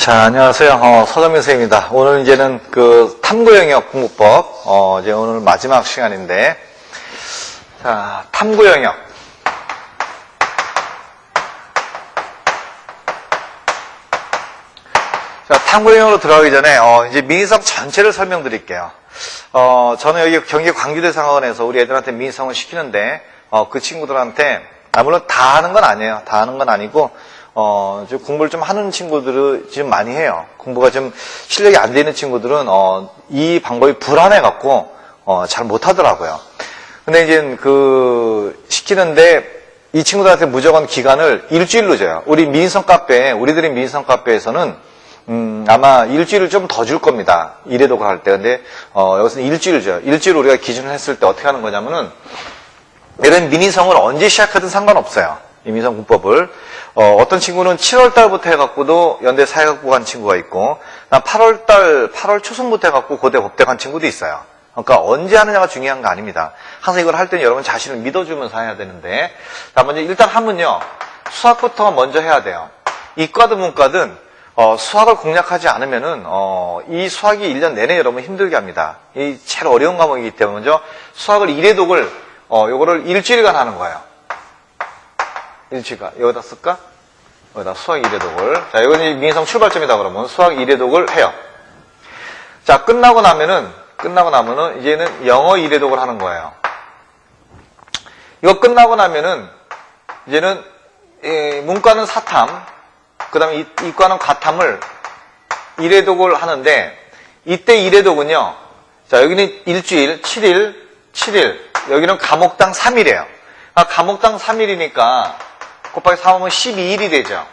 자, 안녕하세요. 서정민 선생님입니다. 오늘 이제는 그 탐구 영역 공부법, 이제 오늘 마지막 시간인데, 자, 탐구 영역. 자, 탐구 영역으로 들어가기 전에, 이제 민의성 전체를 설명드릴게요. 저는 여기 경기 광주대상학원에서 우리 애들한테 민의성을 시키는데, 그 친구들한테, 물론 다 하는 건 아니에요. 다 하는 건 아니고, 지금 공부를 좀 하는 친구들은 지금 많이 해요. 공부가 좀 실력이 안 되는 친구들은, 이 방법이 불안해갖고, 잘 못하더라고요. 근데 이제 시키는데, 이 친구들한테 무조건 기간을 일주일로 줘요. 우리들이 민의성 카페에서는, 아마 일주일을 좀 더 줄 겁니다. 이래독을 할 때. 근데, 여기서는 일주일을 줘요. 일주일 우리가 기준을 했을 때 어떻게 하는 거냐면은, 이런 민의성을 언제 시작하든 상관없어요. 이 민의성 문법을. 어떤 친구는 7월달부터 해갖고도 연대 사회학부 간 친구가 있고, 8월 초순부터 해갖고 고대 법대 간 친구도 있어요. 그러니까 언제 하느냐가 중요한 거 아닙니다. 항상 이걸 할 때는 여러분 자신을 믿어주면서 해야 되는데, 자, 먼저 일단 하면요, 수학부터 먼저 해야 돼요. 이과든 문과든, 수학을 공략하지 않으면은, 이 수학이 1년 내내 여러분 힘들게 합니다. 이 제일 어려운 과목이기 때문에 먼저 수학을 1회독을, 요거를 일주일간 하는 거예요. 일주일간. 여기다 쓸까? 여기다 수학 1회독을. 자, 이건 민의성 출발점이다 그러면 수학 1회독을 해요. 자, 끝나고 나면은 이제는 영어 1회독을 하는 거예요. 이거 끝나고 나면은, 이제는, 문과는 사탐, 그 다음에 이과는 과탐을 1회독을 하는데, 이때 1회독은요, 자, 여기는 일주일, 7일, 여기는 과목당 3일이에요. 과목당 3일이니까, 곱하기 3하면 12일이 되죠.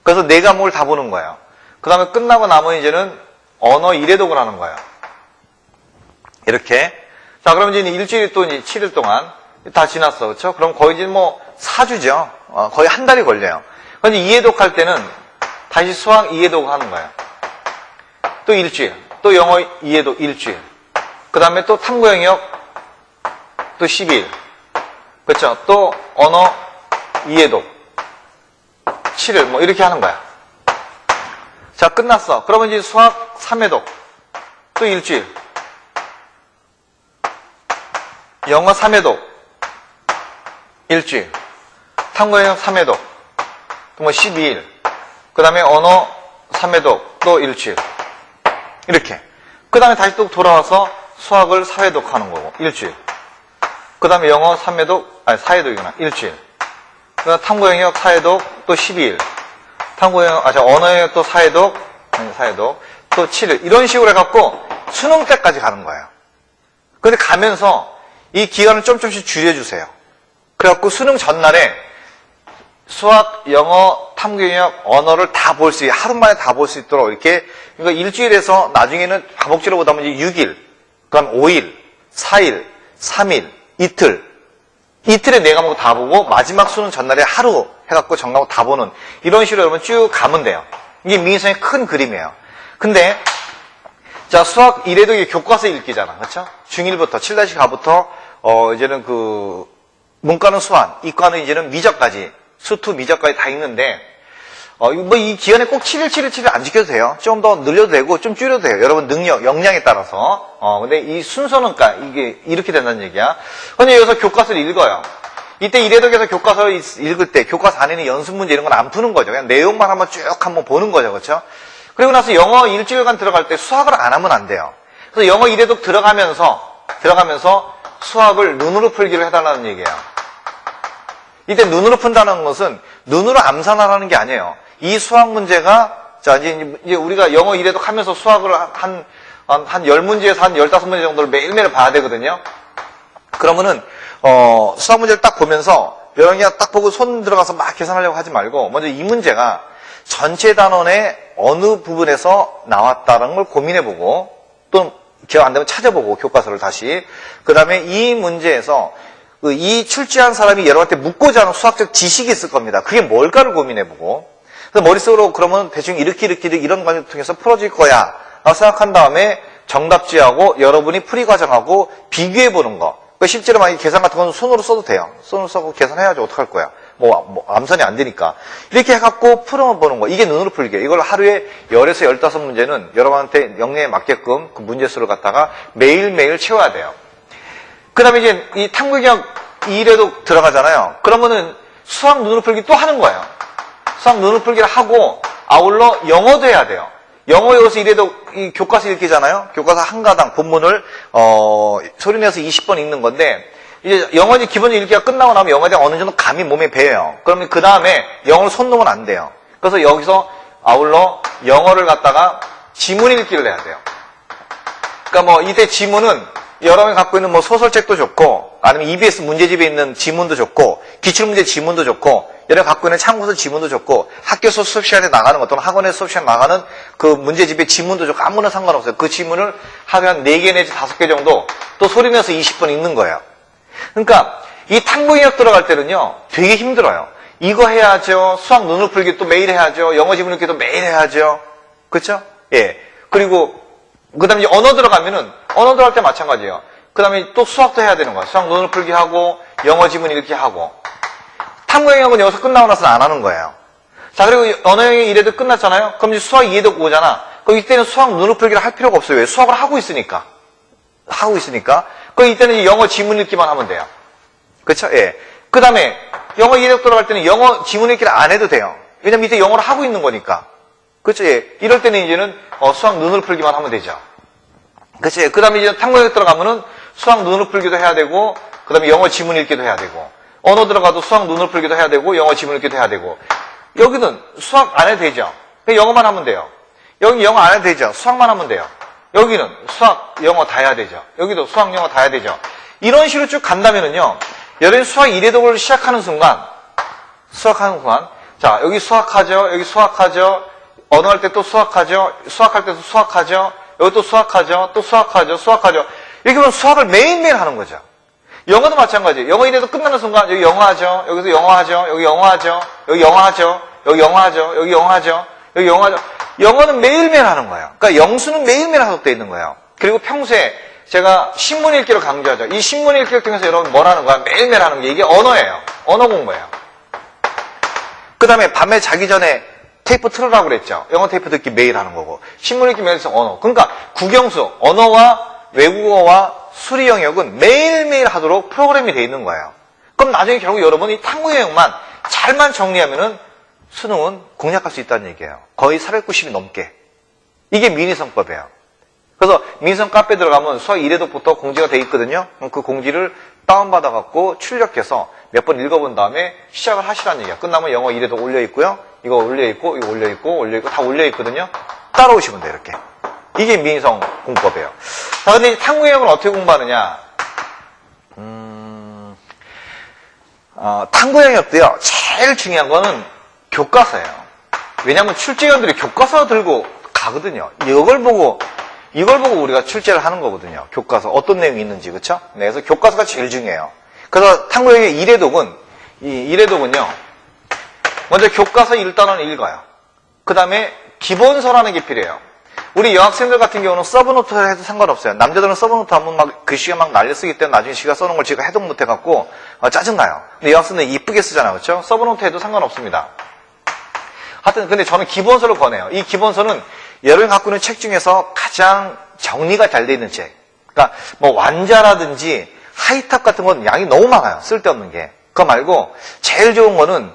그래서 4과목을 다 보는 거예요. 그 다음에 끝나고 나면 이제는 언어 1회독을 하는 거예요. 이렇게. 자, 그럼 이제 일주일이 또 이제 7일 동안 다 지났어. 그렇죠? 그럼 거의 이제 4주죠. 거의 한 달이 걸려요. 그런데 2회독 할 때는 다시 수학 2회독 하는 거예요. 또 일주일. 또 영어 2회독 일주일. 그 다음에 또 탐구 영역 또 12일. 그렇죠? 또 언어 2회독 7일 이렇게 하는 거야. 자, 끝났어. 그러면 이제 수학 3회독 또 일주일, 영어 3회독 일주일, 탐구 영역 3회독 또 12일, 그 다음에 언어 3회독 또 일주일, 이렇게. 그 다음에 다시 또 돌아와서 수학을 4회독 하는 거고 일주일, 그 다음에 영어 4회독이구나 일주일, 그 다음 탐구 영역 4회독 또 12일, 언어 영역 또 4회독 또 7일, 이런 식으로 해갖고 수능 때까지 가는 거예요. 근데 가면서 이 기간을 좀씩 줄여주세요. 그래갖고 수능 전날에 수학, 영어, 탐구 영역, 언어를 다 볼 수, 하루 만에 다 볼 수 있도록 이렇게, 그러니까 일주일에서 나중에는 과목지로 보다 보면 6일, 그다음 5일, 4일, 3일, 이틀에 4과목 다 보고 마지막 수능 전날에 하루 해갖고 전과목 다 보는, 이런 식으로 여러분 쭉 가면 돼요. 이게 민의성의 큰 그림이에요. 근데 자, 수학 1회독이 교과서 읽기잖아. 그렇죠? 중1부터 7-4부터 이제는 문과는 수한, 이과는 이제는 미적까지, 수투 미적까지 다 읽는데 이 기간에 꼭 7일 안 지켜도 돼요. 좀 더 늘려도 되고 좀 줄여도 돼요. 여러분 능력, 역량에 따라서. 근데 이 순서는 이게 이렇게 된다는 얘기야. 근데 여기서 교과서를 읽어요. 이때 1회독에서 교과서를 읽을 때 교과서 안에는 연습 문제 이런 건 안 푸는 거죠. 그냥 내용만 한번 보는 거죠. 그렇죠? 그리고 나서 영어 일주일간 들어갈 때 수학을 안 하면 안 돼요. 그래서 영어 1회독 들어가면서 수학을 눈으로 풀기를 해달라는 얘기예요. 이때 눈으로 푼다는 것은 눈으로 암산하라는 게 아니에요. 이 수학 문제가, 자, 이제 우리가 영어 1회독 하면서 수학을 한 10문제에서 한 15문제 정도를 매일매일 봐야 되거든요. 그러면은, 수학 문제를 딱 보면서, 여러 개 딱 보고 손 들어가서 막 계산하려고 하지 말고, 먼저 이 문제가 전체 단원의 어느 부분에서 나왔다는 걸 고민해보고, 또 기억 안 되면 찾아보고, 교과서를 다시. 그 다음에 이 문제에서, 이 출제한 사람이 여러분한테 묻고자 하는 수학적 지식이 있을 겁니다. 그게 뭘까를 고민해보고, 그래서 머릿속으로 그러면 대충 이렇게 이런 과정을 통해서 풀어질 거야 라고 생각한 다음에 정답지하고 여러분이 풀이 과정하고 비교해보는 거. 실제로 만약에 계산 같은 건 손으로 써도 돼요. 손으로 써고 계산해야지 어떡할 거야. 암산이 안 되니까. 이렇게 해갖고 풀어보는 거. 이게 눈으로 풀기. 이걸 하루에 10에서 15문제는 여러분한테 역량에 맞게끔 그 문제수를 갖다가 매일매일 채워야 돼요. 그 다음에 이제 이 탐구경역 2일에도 들어가잖아요. 그러면은 수학 눈으로 풀기 또 하는 거예요. 수학 눈으로 풀기를 하고 아울러 영어도 해야 돼요. 영어 여기서 이래도 이 교과서 읽기잖아요. 교과서 한 가당 본문을 소리내서 20번 읽는 건데 이제 영어 이제 기본 읽기가 끝나고 나면 영어에 대한 어느 정도 감이 몸에 배요. 그러면 그 다음에 영어를 손 놓으면 안 돼요. 그래서 여기서 아울러 영어를 갖다가 지문 읽기를 해야 돼요. 그러니까 뭐 이때 지문은 여러분이 갖고 있는 뭐 소설책도 좋고 아니면 EBS 문제집에 있는 지문도 좋고 기출문제 지문도 좋고 여러분이 갖고 있는 참고서 지문도 좋고 학교에서 수업 시간에 나가는 것 또는 학원에서 수업 시간에 나가는 그 문제집의 지문도 좋고 아무나 상관없어요. 그 지문을 하루에 한 4개 내지 5개 정도 또 소리내서 20번 읽는 거예요. 그러니까 이 탐구경역 들어갈 때는요 되게 힘들어요. 이거 해야죠. 수학 눈으로 풀기 또 매일 해야죠. 영어 지문 읽기도 매일 해야죠. 그렇죠? 예. 그리고 그 다음에 이제 언어 들어가면은 언어 들어갈 때 마찬가지예요. 그 다음에 또 수학도 해야 되는 거예요. 수학 눈으로 풀기 하고 영어 지문 읽기 하고. 탐구경역은 여기서 끝나고 나서는 안 하는 거예요. 자, 그리고 언어영역 1회도 끝났잖아요. 그럼 이제 수학 2회도 오잖아. 그럼 이때는 수학 눈으로 풀기를 할 필요가 없어요. 왜? 수학을 하고 있으니까. 그럼 이때는 이제 영어 지문 읽기만 하면 돼요. 그렇죠? 예. 그 다음에 영어 2회도 들어갈 때는 영어 지문 읽기를 안 해도 돼요. 왜냐면 이때 영어를 하고 있는 거니까. 그렇죠? 예. 이럴 때는 이제는 수학 눈으로 풀기만 하면 되죠. 그렇죠? 예. 그 다음에 이제 탐구경역 들어가면은 수학 눈으로 풀기도 해야 되고, 그 다음에 영어 지문 읽기도 해야 되고, 언어 들어가도 수학 눈으로 풀기도 해야 되고, 영어 지문 읽기도 해야 되고, 여기는 수학 안 해도 되죠. 그냥 영어만 하면 돼요. 여기 영어 안 해도 되죠. 수학만 하면 돼요. 여기는 수학, 영어 다 해야 되죠. 여기도 수학, 영어 다 해야 되죠. 이런 식으로 쭉 간다면은요, 여러분이 수학 1회독을 시작하는 순간, 자, 여기 수학하죠. 여기 수학하죠. 언어 할 때 또 수학하죠. 수학할 때도 수학하죠. 여기 또 수학하죠. 또 수학하죠. 수학하죠. 이렇게 보면 수학을 매일매일 하는 거죠. 영어도 마찬가지예요. 영어 1회독 끝나는 순간, 여기 영어하죠. 여기서 영어하죠. 여기 영어하죠. 여기 영어하죠. 여기 영어하죠. 여기 영어하죠. 여기 영어하죠. 영어는 매일매일 하는 거예요. 그러니까 영수는 매일매일 하도록되어 있는 거예요. 그리고 평소에 제가 신문 읽기를 강조하죠. 이 신문 읽기를 통해서 여러분 뭘 하는 거야? 매일매일 하는 게 이게 언어예요. 언어 공부예요. 그 다음에 밤에 자기 전에 테이프 틀으라고 그랬죠. 영어 테이프 듣기 매일 하는 거고. 신문 읽기 매일 언어. 그러니까 국영수, 언어와 외국어와 수리 영역은 매일매일 하도록 프로그램이 되어 있는 거예요. 그럼 나중에 결국 여러분이 탐구경역만 잘만 정리하면은 수능은 공략할 수 있다는 얘기예요. 거의 490이 넘게. 이게 민희성법이에요. 그래서 민희성 카페 들어가면 수학 1회독부터 공지가 돼 있거든요. 그럼 그 공지를 다운받아갖고 출력해서 몇 번 읽어본 다음에 시작을 하시라는 얘기예요. 끝나면 영어 1회독 올려있고요. 이거 올려있고, 이거 올려있고, 다 올려있거든요. 따라오시면 돼요, 이렇게. 이게 민희성 공법이에요. 자, 근데 탐구경역을 어떻게 공부하느냐? 탐구경역도요, 제일 중요한 거는 교과서예요. 왜냐하면 출제위원들이 교과서 들고 가거든요. 이걸 보고 우리가 출제를 하는 거거든요. 교과서 어떤 내용이 있는지, 그렇죠? 네, 그래서 교과서가 제일 중요해요. 그래서 탐구경역 1회독은요, 먼저 교과서 1단원 읽어요. 그 다음에 기본서라는 게 필요해요. 우리 여학생들 같은 경우는 서브노트를 해도 상관없어요. 남자들은 서브노트 하면 막 글씨가 막 날려 쓰기 때문에 나중에 지가 써놓은 걸 지가 해독 못 해갖고 짜증나요. 근데 여학생들은 이쁘게 쓰잖아요. 그렇죠? 서브노트 해도 상관없습니다. 하여튼 근데 저는 기본서를 권해요. 이 기본서는 여러분이 갖고 있는 책 중에서 가장 정리가 잘 돼 있는 책. 그러니까 뭐 완자라든지 하이탑 같은 건 양이 너무 많아요. 쓸데없는 게. 그거 말고 제일 좋은 거는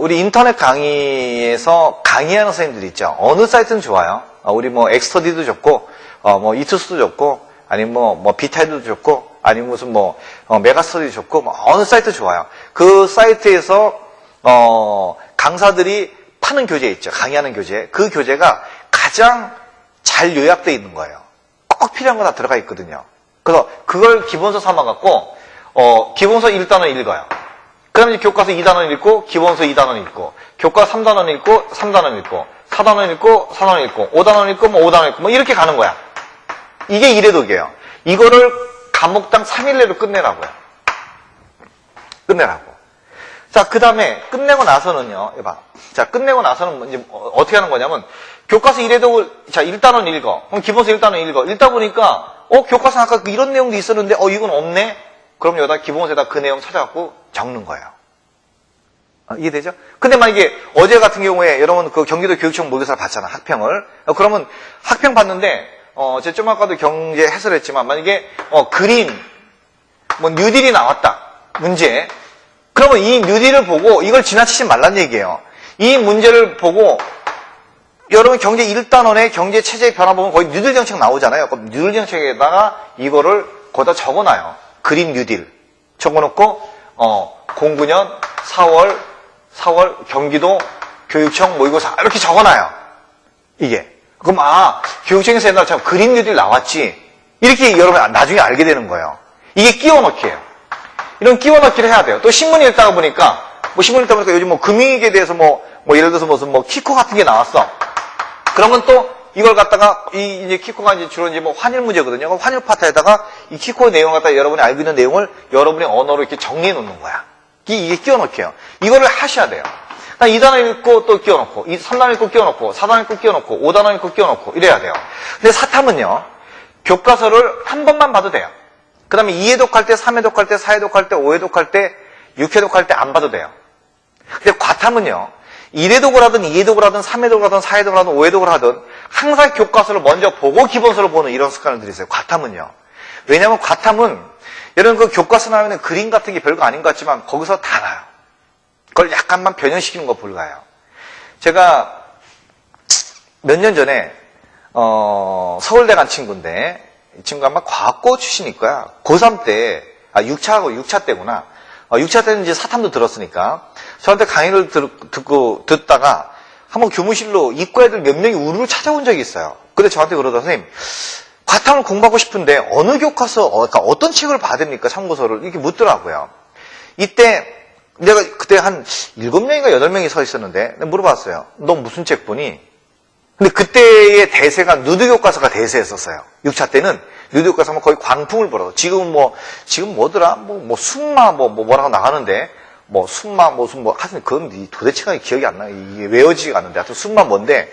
우리 인터넷 강의에서 강의하는 선생님들 있죠. 어느 사이트는 좋아요. 우리 뭐 엑스터디도 좋고 뭐 이투스도 좋고 아니면 뭐 비타이드도 좋고 아니면 무슨 뭐 메가스터디도 좋고 뭐 어느 사이트 좋아요. 그 사이트에서 강사들이 파는 교재 있죠. 강의하는 교재. 그 교재가 가장 잘 요약되어 있는 거예요. 꼭 필요한 거 다 들어가 있거든요. 그래서 그걸 기본서 삼아갖고 기본서 1단원 읽어요. 그 다음에 교과서 2단원 읽고 기본서 2단원 읽고 교과서 3단원 읽고 3단원 읽고 4단원 읽고 4단원 읽고 5단원 읽고 뭐 5단원 읽고 뭐 이렇게 가는 거야. 이게 1회독이에요. 이거를 과목당 3일 내로 끝내라고요. 자, 그 다음에 끝내고 나서는요. 봐. 자, 끝내고 나서는 이제 어떻게 하는 거냐면 교과서 1회독을 자 1단원 읽어. 그럼 기본서 1단원 읽어. 읽다 보니까 교과서 아까 이런 내용도 있었는데 이건 없네. 그럼 여기다 기본서에다 그 내용 찾아갖고 적는 거예요. 이해되죠? 근데 만약에 어제 같은 경우에 여러분 그 경기도 교육청 모의고사를 봤잖아, 학평을. 그러면 학평 봤는데, 제가 좀 아까도 경제 해설했지만, 만약에, 그린, 뭐, 뉴딜이 나왔다. 문제. 그러면 이 뉴딜을 보고 이걸 지나치지 말란 얘기예요. 이 문제를 보고, 여러분 경제 1단원의 경제 체제의 변화 보면 거의 뉴딜 정책 나오잖아요. 그럼 뉴딜 정책에다가 이거를 거기다 적어놔요. 그린 뉴딜. 적어놓고, 09년 4월 경기도 교육청 모의고사 이렇게 적어놔요. 이게. 그럼 교육청에서 옛날에 참 그린 뉴딜 나왔지. 이렇게 여러분 나중에 알게 되는 거예요. 이게 끼워넣기예요. 이런 끼워넣기를 해야 돼요. 또 신문 읽다가 보니까 요즘 뭐 금융위기에 대해서 예를 들어서 무슨 키코 같은 게 나왔어. 그러면 또 이걸 갖다가 이제 키코가 이제 주로 이제 환율 문제거든요. 그럼 환율 파트에다가 이 키코 내용을 갖다가 여러분이 알고 있는 내용을 여러분의 언어로 이렇게 정리해 놓는 거야. 이게 끼워넣기예요. 이거를 하셔야 돼요. 2단원 읽고 또 끼워넣고, 3단원 읽고 끼워넣고, 4단원 읽고 끼워넣고, 5단원 읽고 끼워넣고 이래야 돼요. 근데 사탐은요, 교과서를 한 번만 봐도 돼요. 그 다음에 2회독 할 때, 3회독 할 때, 4회독 할 때, 5회독 할 때, 6회독 할 때 안 봐도 돼요. 근데 과탐은요, 1회독을 하든 2회독을 하든 3회독을 하든 4회독을 하든 5회독을 하든 항상 교과서를 먼저 보고 기본서를 보는 이런 습관을 들이세요. 과탐은요. 왜냐하면 과탐은 여러분 그 교과서 나오는 그림 같은 게 별거 아닌 것 같지만 거기서 다 나요. 그걸 약간만 변형시키는 거 불가요. 제가 몇 년 전에 서울대 간 친구인데 이 친구가 아마 과학고 출신일 거야. 고3 때 6차 때구나. 6차 때는 이제 사탐도 들었으니까 저한테 강의를 듣다가 한번 교무실로 이과 애들 몇 명이 우르르 찾아온 적이 있어요. 근데 저한테 그러더라. 선생님, 과탐을 공부하고 싶은데 어느 교과서, 그러니까 어떤 책을 봐야 됩니까? 참고서를 이렇게 묻더라고요. 이때 내가 그때 한 7명인가 8명이 서 있었는데 물어봤어요. 너 무슨 책 보니? 근데 그때의 대세가 누드 교과서가 대세였었어요. 6차 때는 누드 교과서는 거의 광풍을 불어. 지금 뭐더라? 순마 뭐라고 나가는데 순마 하여튼 그건 도대체가 기억이 안 나. 이게 외워지지가 않는데 하여튼 순마 뭔데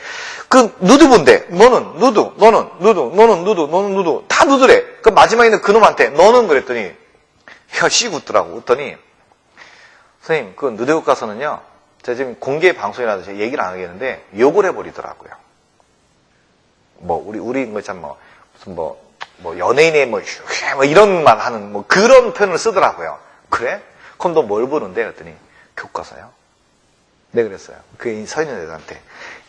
그 누드 뭔데? 너는 누드 다 누드래. 그 마지막에는 그놈한테 너는 그랬더니 씩 웃더라고. 웃더니 선생님 그 누드 교과서는요 제가 지금 공개 방송이라서 제가 얘기를 안 하겠는데 욕을 해버리더라고요. 우리 참 무슨 연예인의 이런 말 하는 그런 표현을 쓰더라고요. 그래? 그럼 너 뭘 보는데? 그랬더니 교과서요. 네, 그랬어요. 그 서 있는 애들한테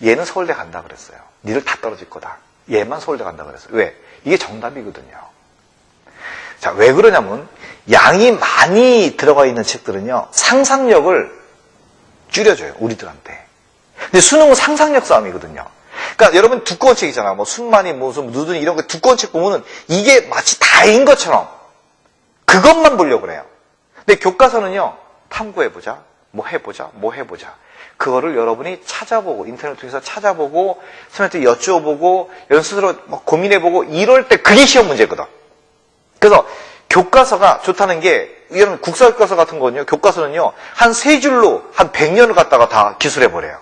얘는 서울대 간다 그랬어요. 니들 다 떨어질 거다. 얘만 서울대 간다 그랬어요. 왜? 이게 정답이거든요. 자, 왜 그러냐면 양이 많이 들어가 있는 책들은요 상상력을 줄여줘요. 우리들한테. 근데 수능은 상상력 싸움이거든요. 그러니까 여러분 두꺼운 책이잖아. 순만이 무슨 누드니 이런 거 두꺼운 책 보면은 이게 마치 다인 것처럼 그것만 보려고 그래요. 근데 교과서는요 탐구해보자, 해보자. 그거를 여러분이 찾아보고 인터넷 통해서 찾아보고 선생님한테 여쭈어보고 여러분 스스로 고민해보고 이럴 때 그게 시험 문제거든. 그래서 교과서가 좋다는 게 이런 국사교과서 같은 거는요 교과서는요 한 3줄로 한 100년을 갖다가 다 기술해버려요.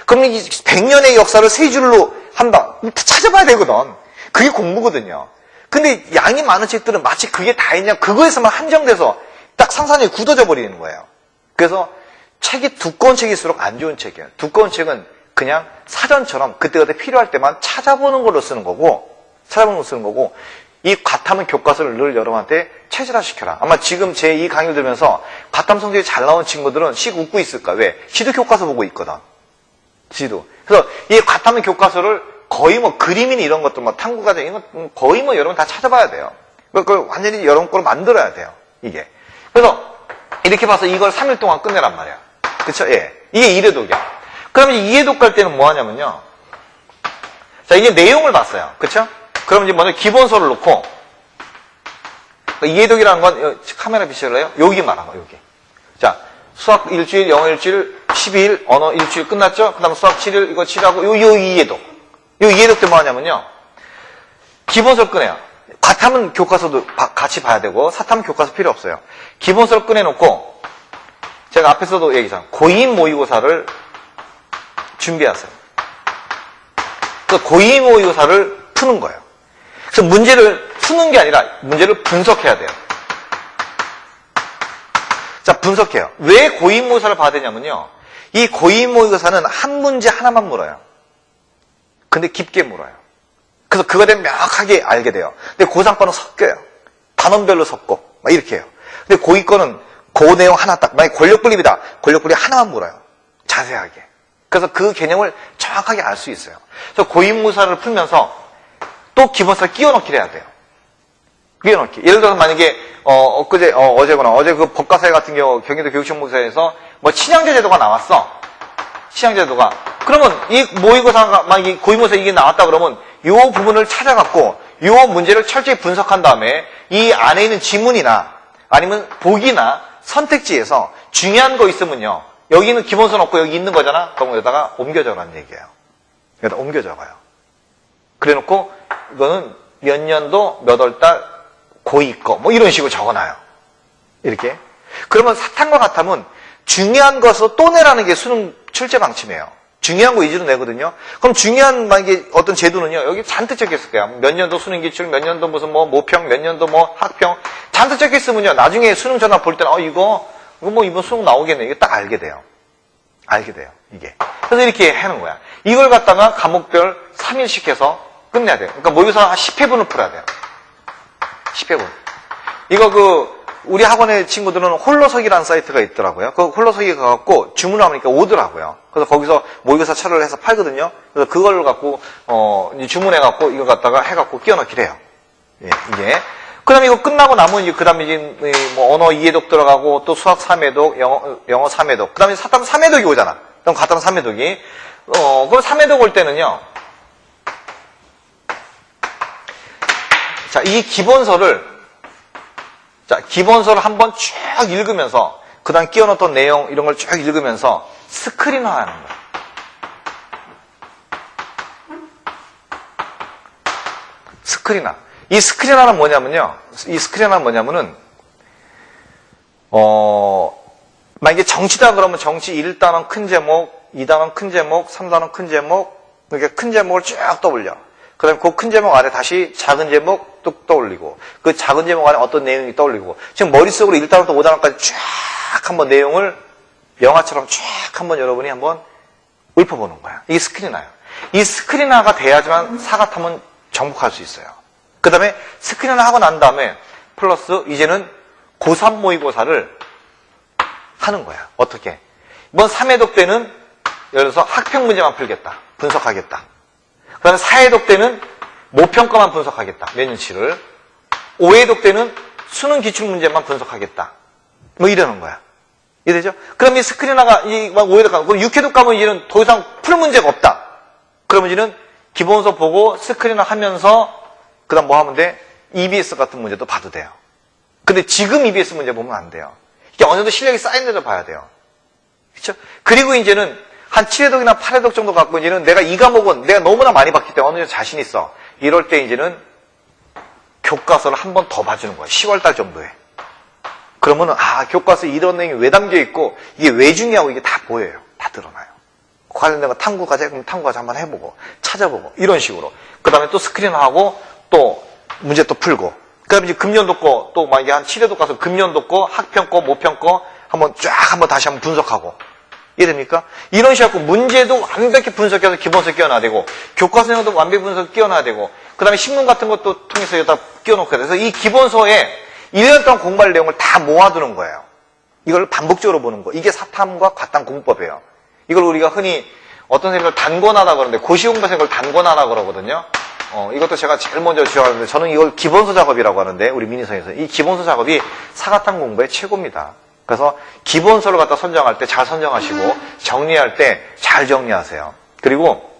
그럼 이 100년의 역사를 3줄로 한다. 찾아봐야 되거든. 그게 공부거든요. 근데 양이 많은 책들은 마치 그게 다 있냐 그거에서만 한정돼서 딱 상상력이 굳어져 버리는 거예요. 그래서 책이 두꺼운 책일수록 안 좋은 책이에요. 두꺼운 책은 그냥 사전처럼 그때그때 필요할 때만 찾아보는 걸로 쓰는 거고 이 과탐은 교과서를 늘 여러분한테 체질화시켜라. 아마 지금 제 이 강의를 들으면서 과탐 성적이 잘 나온 친구들은 씩 웃고 있을까? 왜? 지도 교과서 보고 있거든. 지도. 그래서 이 과탐은 교과서를 거의 그림이나 이런 것도 탐구과정 이런 것 거의 여러분 다 찾아봐야 돼요. 그걸 완전히 여러분 거로 만들어야 돼요. 이게. 그래서 이렇게 봐서 이걸 3일 동안 끝내란 말이야. 그쵸? 예. 이게 1회독이야. 그러면 이제 2회독 갈 때는 뭐 하냐면요. 자, 이게 내용을 봤어요. 그쵸? 그럼 이제 먼저 기본서를 놓고 2회독이라는 건 카메라 비춰볼래요? 여기 말한 거, 여기. 자, 수학 일주일, 영어 일주일, 12일, 언어 일주일 끝났죠? 그 다음 수학 7일, 이거 7하고, 요 2회독. 요 2회독 때 뭐 하냐면요. 기본서를 꺼내요. 과탐은 교과서도 같이 봐야 되고, 사탐은 교과서 필요 없어요. 기본서를 꺼내놓고, 제가 앞에서도 얘기했잖아요. 고인 모의고사를 준비하세요. 그 고인 모의고사를 푸는 거예요. 그래서 문제를 푸는 게 아니라 문제를 분석해야 돼요. 자, 분석해요. 왜 고인 모의고사를 봐야 되냐면요. 이 고인 모의고사는 한 문제 하나만 물어요. 근데 깊게 물어요. 그래서 그거에 대해 명확하게 알게 돼요. 근데 고3 거는 섞여요. 단원별로 섞고 막 이렇게 해요. 근데 고2 거는 그 내용 하나 딱, 만약에 권력분립이다. 권력분립 하나만 물어요. 자세하게. 그래서 그 개념을 정확하게 알 수 있어요. 그래서 고인 모의고사를 풀면서 또 기본서를 끼워 넣기를 해야 돼요. 끼워 넣기. 예를 들어서 만약에 어제거나 어제 그 법과사회 같은 경우 경기도 교육청문서에서 뭐 친양제 제도가 나왔어. 친양제 제도가. 그러면 이 모의고사가 만약에 고인모의고사 이게 나왔다 그러면 이 부분을 찾아갖고 이 문제를 철저히 분석한 다음에 이 안에 있는 지문이나 아니면 보기나 선택지에서 중요한 거 있으면요. 여기는 기본서는 없고 여기 있는 거잖아. 그럼 여기다가 옮겨 적으라는 얘기예요. 여기다 옮겨 적어요. 그래 놓고 이거는 몇 년도 몇 월 달 고2 거 뭐 이런 식으로 적어놔요. 이렇게. 그러면 사탕과 같으면 중요한 것을 또 내라는 게 수능 출제 방침이에요. 중요한 거 위주로 내거든요. 그럼 중요한 만약에 어떤 제도는요. 여기 잔뜩 적혀 있을 거야. 몇 년도 수능 기출, 몇 년도 무슨 뭐 모평, 몇 년도 뭐 학평 잔뜩 적혀 있으면요. 나중에 수능 전화 볼 때는 이거 뭐 이번 수능 나오겠네. 이거 딱 알게 돼요. 알게 돼요. 이게. 그래서 이렇게 하는 거야. 이걸 갖다가 과목별 3일씩 해서 끝내야 돼요. 그러니까 모의고사 한 10회분을 풀어야 돼요. 10회분. 이거 우리 학원의 친구들은 홀로서기라는 사이트가 있더라고요. 그 홀로서기 가갖고 주문하니까 오더라고요. 그래서 거기서 모의고사 차를 해서 팔거든요. 그래서 그걸 갖고, 주문해갖고 이걸 갖다가 해갖고 끼워 넣기를 해요. 예, 이게. 그 다음에 이거 끝나고 나면 이제 그 다음에 이제 뭐 언어 2회독 들어가고 또 수학 3회독, 영어 3회독. 그 다음에 사탐 3회독이 오잖아. 그럼 가탐 3회독이. 그럼 3회독 올 때는요. 자, 이 기본서를 한번 쭉 읽으면서, 그 다음 끼워 넣었던 내용, 이런 걸 쭉 읽으면서 스크린화 하는 거예요. 스크린화. 이 스크린화는 뭐냐면요. 만약에 정치다 그러면 정치 1단원 큰 제목, 2단원 큰 제목, 3단원 큰 제목, 이렇게 큰 제목을 쭉 떠올려. 그 다음에 그 큰 제목 아래 다시 작은 제목 뚝 떠올리고, 그 작은 제목 안에 어떤 내용이 떠올리고, 지금 머릿속으로 1단원부터 5단원까지 쫙 한번 내용을 영화처럼 쫙 한번 여러분이 한번 읊어보는 거야. 이게 스크린화예요. 이 스크린화가 돼야지만 사과탐은 정복할 수 있어요. 그 다음에 스크린화 하고 난 다음에 플러스 이제는 고3 모의고사를 하는 거야. 어떻게? 이번 3회독 때는 예를 들어서 학평 문제만 풀겠다. 분석하겠다. 그 다음에 4회독 때는 모평가만 분석하겠다. 몇 년치를. 5회독 때는 수능 기출문제만 분석하겠다. 뭐 이러는 거야. 이해되죠? 그럼 이 스크린화가, 5회독 가면, 그럼 6회독 가면 이제는 더 이상 풀 문제가 없다. 그러면 이제는 기본서 보고 스크린화 하면서, 그 다음 뭐 하면 돼? EBS 같은 문제도 봐도 돼요. 근데 지금 EBS 문제 보면 안 돼요. 이게 어느 정도 실력이 쌓인 데도 봐야 돼요. 그렇죠? 그리고 이제는 한 7회독이나 8회독 정도 갖고 이제는 내가 이 과목은 내가 너무나 많이 봤기 때문에 어느 정도 자신 있어. 이럴 때 이제는 교과서를 한 번 더 봐주는 거야. 10월달 정도에. 그러면은 교과서에 이런 내용이 왜 담겨 있고 이게 왜 중요하고 이게 다 보여요. 다 드러나요. 관련된 거 탐구과제 그럼 탐구과제 한번 해보고 찾아보고 이런 식으로. 그 다음에 또 스크린하고 또 문제 또 풀고. 그 다음에 이제 금년도 거 또 만약에 한 7회독 가서 금년도 거 학평 거 모평 거 한번 쫙 한번 다시 한번 분석하고. 이해됩니까? 이런 식으로 문제도 완벽히 분석해서 기본서 끼워놔야 되고, 교과서 내용도 완벽히 분석 끼워놔야 되고, 그 다음에 신문 같은 것도 통해서 여기다 끼워놓고 해야 돼서 이 기본서에 1년 동안 공부할 내용을 다 모아두는 거예요. 이걸 반복적으로 보는 거. 이게 사탐과 과탐 공부법이에요. 이걸 우리가 흔히 어떤 선생님들 단권하다 그러는데, 고시공부에서 이걸 단권하다 그러거든요. 이것도 제가 제일 먼저 지적하는데, 저는 이걸 기본서 작업이라고 하는데, 우리 미니성에서. 이 기본서 작업이 사과탐 공부의 최고입니다. 그래서 기본서를 갖다 선정할 때 잘 선정하시고 정리할 때 잘 정리하세요. 그리고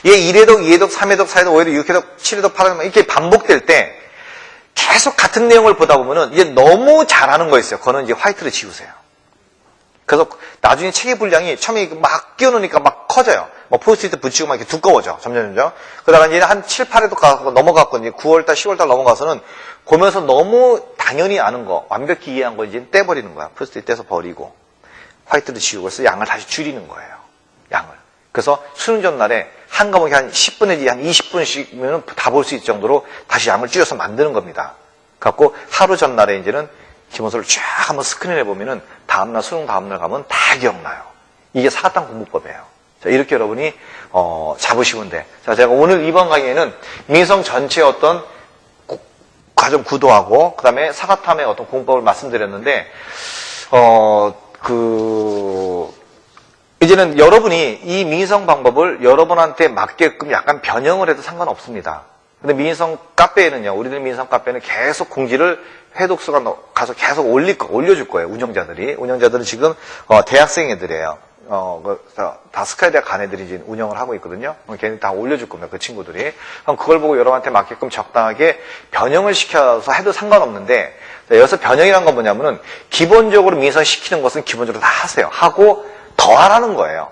얘 1회독, 2회독, 3회독, 4회독, 5회독, 6회독, 7회독, 8회독 이렇게 반복될 때 계속 같은 내용을 보다 보면은 이제 너무 잘하는 거 있어요. 그거는 이제 화이트를 지우세요. 그래서 나중에 책의 분량이 처음에 막 끼워놓으니까 막 커져요. 뭐 포스트잇 붙이고 막 이렇게 두꺼워져. 점점. 그러다가 이제 한 7, 8회독 가서 넘어갔고 이제 9월달, 10월달 넘어가서는 보면서 너무 당연히 아는 거, 완벽히 이해한 거 이제 떼버리는 거야. 포스트잇 떼서 버리고 화이트도 지우고 그래서 양을 다시 줄이는 거예요. 양을. 그래서 수능 전날에 한 과목에 한 10분 내지 한 20분씩은 다 볼 수 있을 정도로 다시 양을 줄여서 만드는 겁니다. 갖고 하루 전날에 이제는 기본서를 쫙 한번 스크린해 보면은 다음날 수능 다음날 가면 다 기억나요. 이게 사과탕 공부법이에요. 자, 이렇게 여러분이 잡으시면 돼. 자, 제가 오늘 이번 강의에는 민성 전체의 어떤 과정 구도하고 그다음에 사과탐의 어떤 공법을 말씀드렸는데 이제는 여러분이 이 민성 방법을 여러분한테 맞게끔 약간 변형을 해도 상관없습니다. 근데 민성 카페에는요, 우리들 민성 카페는 계속 공지를 회독수가 가서 계속 올려줄 거예요, 운영자들이. 운영자들은 지금, 대학생 애들이에요. 다 스카이대학 간 애들이 지금 운영을 하고 있거든요. 걔네들 다 올려줄 겁니다, 그 친구들이. 그럼 그걸 보고 여러분한테 맞게끔 적당하게 변형을 시켜서 해도 상관없는데, 여기서 변형이란 건 뭐냐면은, 기본적으로 민성 시키는 것은 기본적으로 다 하세요. 하고, 더 하라는 거예요.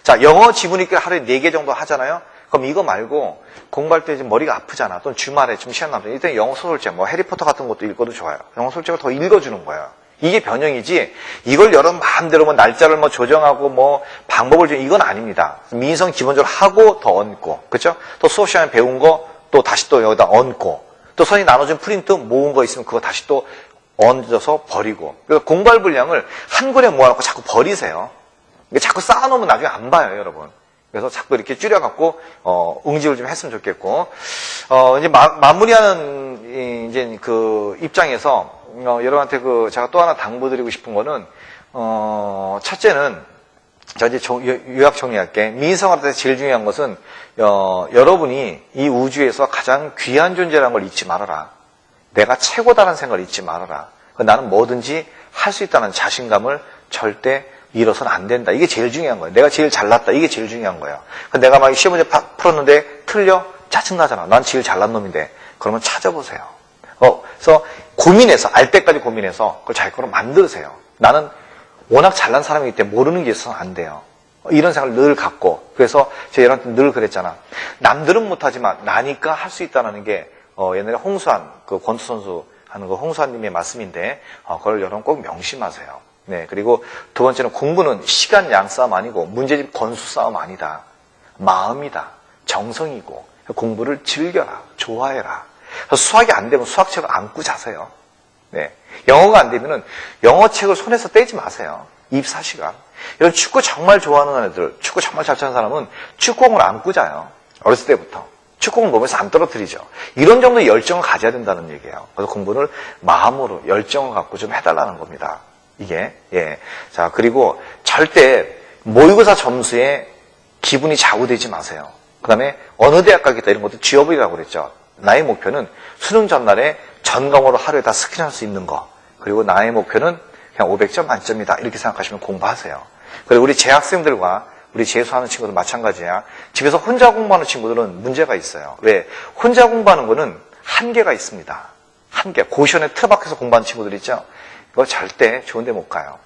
자, 영어 지문읽기 하루에 4개 정도 하잖아요? 그럼 이거 말고 공부할 때 지금 머리가 아프잖아. 또는 주말에 좀 시간 남잖아. 일단 영어 소설책, 뭐 해리포터 같은 것도 읽어도 좋아요. 영어 소설책을 더 읽어주는 거예요. 이게 변형이지, 이걸 여러분 마음대로 뭐 날짜를 뭐 조정하고 뭐 방법을 좀, 이건 아닙니다. 민성 기본적으로 하고 더 얹고, 그쵸? 또 수업 시간에 배운 거 또 다시 또 여기다 얹고, 또 선생님이 나눠준 프린트 모은 거 있으면 그거 다시 또 얹어서 버리고. 그래서 공부할 분량을 한 권에 모아놓고 자꾸 버리세요. 자꾸 쌓아놓으면 나중에 안 봐요, 여러분. 그래서 자꾸 이렇게 줄여갖고, 응집을 좀 했으면 좋겠고, 이제 마무리하는, 이제 그 입장에서, 여러분한테 제가 또 하나 당부드리고 싶은 거는, 첫째는, 자, 이제 요약 정리할게. 민성할 때 제일 중요한 것은, 여러분이 이 우주에서 가장 귀한 존재라는 걸 잊지 말아라. 내가 최고다라는 생각을 잊지 말아라. 나는 뭐든지 할 수 있다는 자신감을 절대 잃어서는 안 된다. 이게 제일 중요한 거예요. 내가 제일 잘났다. 이게 제일 중요한 거예요. 내가 막 시험 문제 풀었는데 틀려? 짜증나잖아. 난 제일 잘난 놈인데. 그러면 찾아보세요. 그래서 고민해서, 알 때까지 고민해서 그걸 자기 거로 만들으세요. 나는 워낙 잘난 사람이기 때문에 모르는 게 있어서는 안 돼요. 이런 생각을 늘 갖고. 그래서 제가 여러분한테 늘 그랬잖아. 남들은 못하지만 나니까 할 수 있다는 게 옛날에 홍수환, 그 권투 선수 하는 거 홍수환님의 말씀인데 그걸 여러분 꼭 명심하세요. 네, 그리고 두 번째는 공부는 시간 양 싸움 아니고 문제집 건수 싸움 아니다. 마음이다. 정성이고 공부를 즐겨라. 좋아해라. 수학이 안 되면 수학책을 안고 자세요. 네, 영어가 안 되면은 영어책을 손에서 떼지 마세요. 24시간. 이런 축구 정말 좋아하는 애들, 축구 정말 잘 치는 사람은 축구공을 안고 자요. 어렸을 때부터. 축구공을 몸에서 안 떨어뜨리죠. 이런 정도의 열정을 가져야 된다는 얘기예요. 그래서 공부를 마음으로 열정을 갖고 좀 해달라는 겁니다. 이게, 예. 자, 그리고 절대 모의고사 점수에 기분이 좌우되지 마세요. 그 다음에 어느 대학 가겠다 이런 것도 쥐어버리라고 그랬죠. 나의 목표는 수능 전날에 전 과목으로 하루에 다 스크린할 수 있는 거. 그리고 나의 목표는 그냥 500점 만점이다. 이렇게 생각하시면 공부하세요. 그리고 우리 재학생들과 우리 재수하는 친구들 마찬가지야. 집에서 혼자 공부하는 친구들은 문제가 있어요. 왜? 혼자 공부하는 거는 한계가 있습니다. 한계. 고시원에 틀박해서 공부하는 친구들 있죠? 이거 절대 좋은 데 못 가요.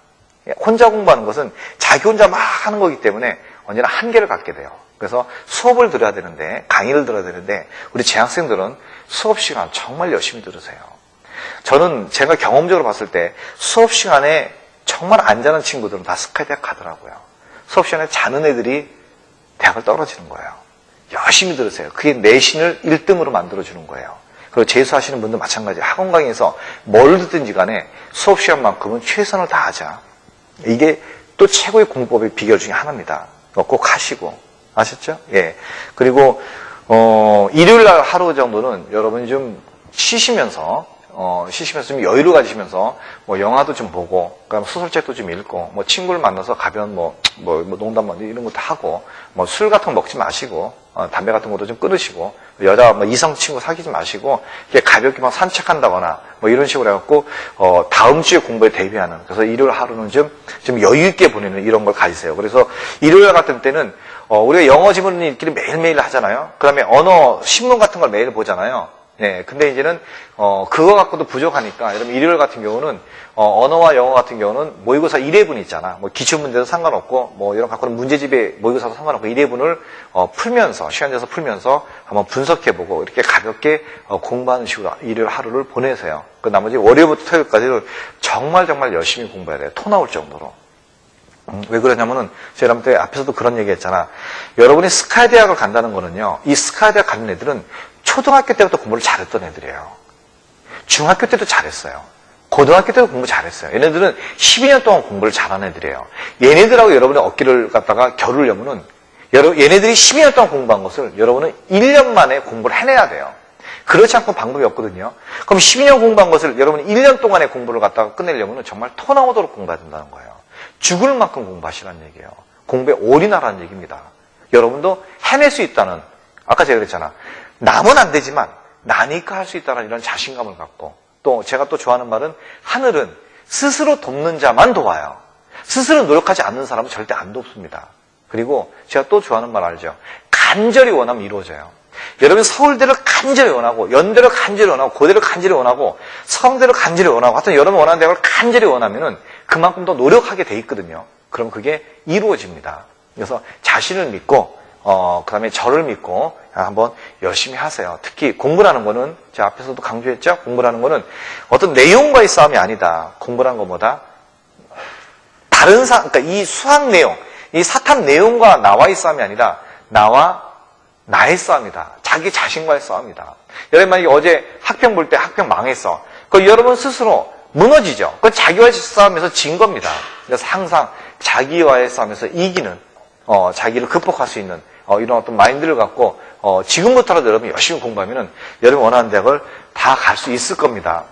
혼자 공부하는 것은 자기 혼자 막 하는 거기 때문에 언제나 한계를 갖게 돼요. 그래서 수업을 들어야 되는데, 강의를 들어야 되는데, 우리 재학생들은 수업 시간 정말 열심히 들으세요. 저는 제가 경험적으로 봤을 때 수업 시간에 정말 안 자는 친구들은 다 스카이대학 가더라고요. 수업 시간에 자는 애들이 대학을 떨어지는 거예요. 열심히 들으세요. 그게 내신을 1등으로 만들어주는 거예요. 그리고 재수하시는 분도 마찬가지예요. 학원 강의에서 뭘 듣든지 간에 수업 시간만큼은 최선을 다하자. 이게 또 최고의 공부법의 비결 중에 하나입니다. 꼭 하시고. 아셨죠? 예. 그리고 일요일 날 하루 정도는 여러분이 좀 쉬시면서 좀 여유를 가지시면서 뭐 영화도 좀 보고, 그다음 소설책도 좀 읽고, 뭐 친구를 만나서 가벼운 뭐 농담 이런 것도 하고, 뭐 술 같은 거 먹지 마시고, 담배 같은 것도 좀 끊으시고, 여자 뭐 이성 친구 사귀지 마시고, 이렇게 가볍게 막 산책한다거나 뭐 이런 식으로 해갖고 다음 주에 공부에 대비하는. 그래서 일요일 하루는 좀 여유 있게 보내는 이런 걸 가지세요. 그래서 일요일 같은 때는 우리가 영어 지문 읽기를 매일매일 하잖아요. 그다음에 언어 신문 같은 걸 매일 보잖아요. 네, 근데 이제는 그거 갖고도 부족하니까 여러분 일요일 같은 경우는 언어와 영어 같은 경우는 모의고사 1회분 있잖아. 뭐 기출문제도 상관없고 뭐 이런 갖고는 문제집에 모의고사도 상관없고 1회분을 풀면서 시간 내서 풀면서 한번 분석해보고 이렇게 가볍게 공부하는 식으로 일요일 하루를 보내세요. 그 나머지 월요일부터 토요일까지는 정말 열심히 공부해야 돼요. 토 나올 정도로. 왜 그러냐면은 제가 여러분들 앞에서도 그런 얘기 했잖아. 여러분이 스카이 대학을 간다는 거는요. 이 스카이 대학 가는 애들은 초등학교 때부터 공부를 잘했던 애들이에요. 중학교 때도 잘했어요. 고등학교 때도 공부 잘했어요. 얘네들은 12년 동안 공부를 잘한 애들이에요. 얘네들하고 여러분의 어깨를 갖다가 겨루려면은 얘네들이 12년 동안 공부한 것을 여러분은 1년 만에 공부를 해내야 돼요. 그렇지 않고 방법이 없거든요. 그럼 12년 공부한 것을 여러분이 1년 동안의 공부를 갖다가 끝내려면 정말 토 나오도록 공부해야 된다는 거예요. 죽을 만큼 공부하시라는 얘기예요. 공부에 올인하라는 얘기입니다. 여러분도 해낼 수 있다는, 아까 제가 그랬잖아. 남은 안 되지만 나니까 할 수 있다는 이런 자신감을 갖고, 또 제가 또 좋아하는 말은 하늘은 스스로 돕는 자만 도와요. 스스로 노력하지 않는 사람은 절대 안 돕습니다. 그리고 제가 또 좋아하는 말 알죠? 간절히 원하면 이루어져요. 여러분 서울대를 간절히 원하고, 연대를 간절히 원하고, 고대를 간절히 원하고, 서강대를 간절히 원하고, 하여튼 여러분 원하는 대학을 간절히 원하면은 그만큼 더 노력하게 돼 있거든요. 그럼 그게 이루어집니다. 그래서 자신을 믿고, 그 다음에 저를 믿고 한번 열심히 하세요. 특히 공부라는 거는, 제가 앞에서도 강조했죠? 공부라는 거는 어떤 내용과의 싸움이 아니다. 공부라는 것보다 다른 그러니까 이 수학 내용, 이 사탐 내용과 나와의 싸움이 아니라 나와 나의 싸움이다. 자기 자신과의 싸움이다. 여러분 만약에 어제 학평 볼 때 학평 망했어. 그 여러분 스스로 무너지죠. 그 자기와의 싸움에서 진 겁니다. 그래서 항상 자기와의 싸움에서 이기는, 자기를 극복할 수 있는 이런 어떤 마인드를 갖고 지금부터라도 여러분 열심히 공부하면은 여러분 원하는 대학을 다 갈 수 있을 겁니다.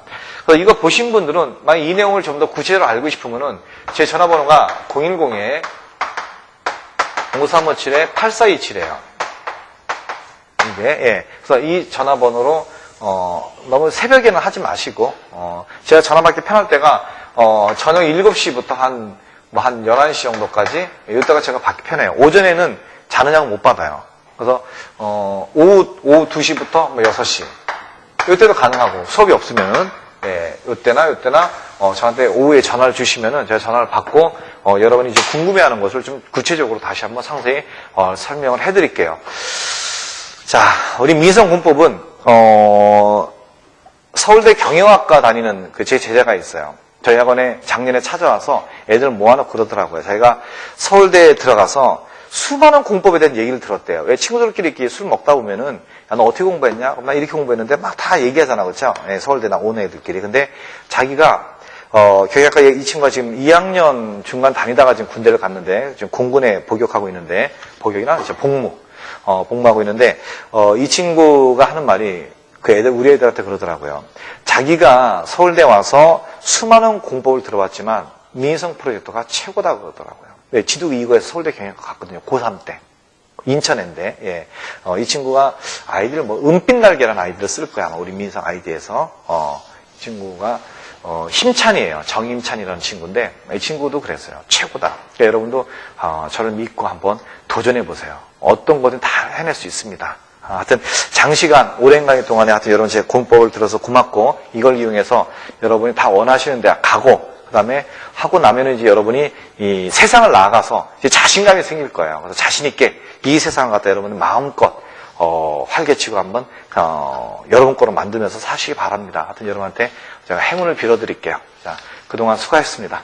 그래서 이거 보신 분들은 만약 이 내용을 좀 더 구체적으로 알고 싶으면은 제 전화번호가 010-5357-8427이에요. 이게, 예. 그래서 이 전화번호로, 너무 새벽에는 하지 마시고, 제가 전화 받기 편할 때가, 저녁 7시부터 한 11시 정도까지, 이때가 제가 받기 편해요. 오전에는 자느냐고 못 받아요. 그래서, 오후 2시부터 6시. 이때도 가능하고, 수업이 없으면은, 예, 이때나, 저한테 오후에 전화를 주시면은 제가 전화를 받고, 여러분이 이제 궁금해하는 것을 좀 구체적으로 다시 한번 상세히, 설명을 해드릴게요. 자, 우리 민성공법은 서울대 경영학과 다니는 그 제 제자가 있어요. 저희 학원에 작년에 찾아와서 애들 모아놓고 그러더라고요. 자기가 서울대에 들어가서 수많은 공법에 대한 얘기를 들었대요. 왜 친구들끼리 이렇게 술 먹다 보면은 야, 너 어떻게 공부했냐? 나 이렇게 공부했는데 막 다 얘기하잖아, 그렇죠? 네, 서울대 나 오는 애들끼리. 근데 자기가 경영학과 이 친구가 지금 2학년 중간 다니다가 지금 군대를 갔는데 지금 공군에 복역하고 있는데 복역이나 이제 복무하고 있는데, 이 친구가 하는 말이, 우리 애들한테 그러더라고요. 자기가 서울대 와서 수많은 공법을 들어봤지만, 민성 프로젝트가 최고다 그러더라고요. 왜? 지도 2고에서 서울대 경영학과 갔거든요. 고3 때. 인천인데, 예. 이 친구가 아이디를 은빛 날개라는 아이디를 쓸 거야. 아마 우리 민성 아이디에서. 이 친구가, 힘찬이에요. 정임찬이라는 친구인데, 이 친구도 그랬어요. 최고다. 그러니까 여러분도, 저를 믿고 한번 도전해보세요. 어떤 거든 다 해낼 수 있습니다. 하여튼 장시간 오랜 강의 동안에 하여튼 여러분 제 공법을 들어서 고맙고 이걸 이용해서 여러분이 다 원하시는 대학 가고 그다음에 하고 나면은 이제 여러분이 이 세상을 나아가서 이제 자신감이 생길 거예요. 그래서 자신 있게 이 세상을 갖다 여러분이 마음껏 활개치고 한번 여러분 거로 만들면서 사시기 바랍니다. 하여튼 여러분한테 제가 행운을 빌어드릴게요. 자, 그동안 수고하셨습니다.